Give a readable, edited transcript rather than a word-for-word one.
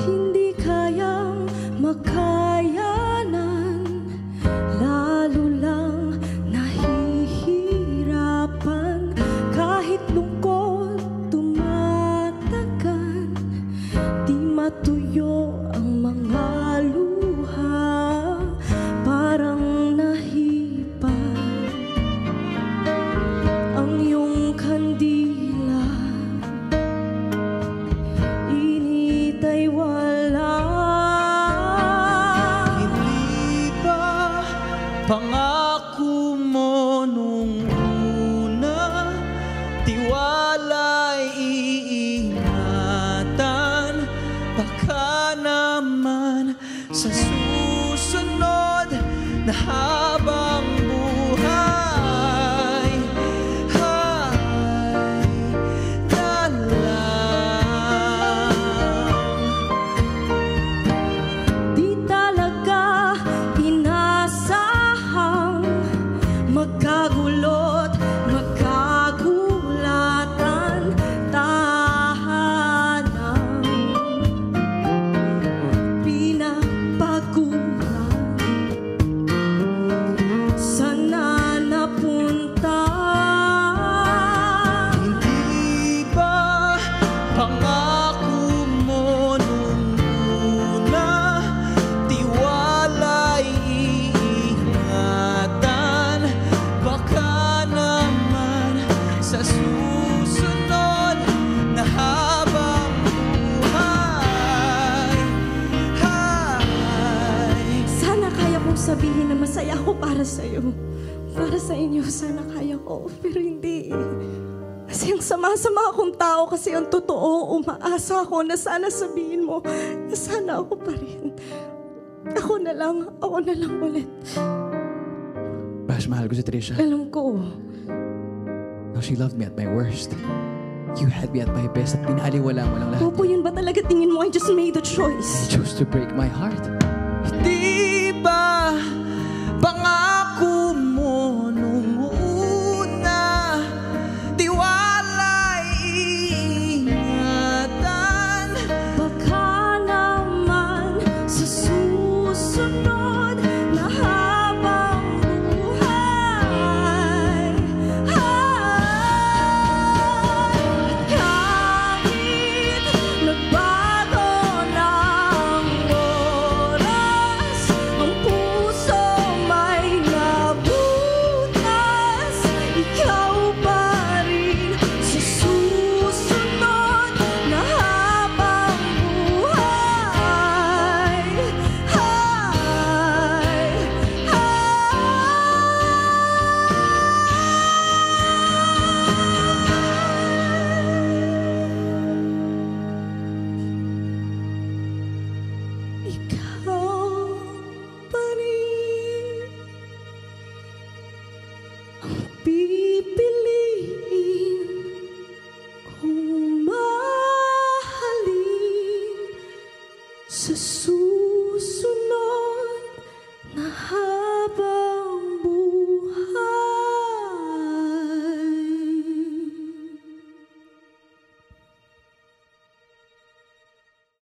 Hindi kayang makayanan, lalo lang nahihirapan. Kahit lungkot tumatagan, di matuyo ang mga luha. Parang nahipan ang iyong kandila, init ay wala. Hindi ba pangako mo nung una, tiwala'y iingatan? Baka naman sa susunod na habang buhay ay dalang. Di talaga inasahang magkagulot, magkagulatan, tahanang pinapaguran. Sana napunta. Hindi ba pangako mo nung una, tiwala'y iingatan? Baka naman sa susunod na habang buhay ay Sana kaya kong sabihin na masaya ako para sa'yo. Para sa inyo, sana kaya ko. Pero hindi. Kasi ang sama-sama akong tao, kasi ang totoo, umaasa ako na sana sabihin mo na sana ako pa rin. Ako na lang ulit. Bash, mahal ko si Trisha. Alam ko. No, she loved me at my worst. You had me at my best at pinaliwala mo lang lahat. Popo, yun ba talaga tingin mo I just made a choice? You chose to break my heart. di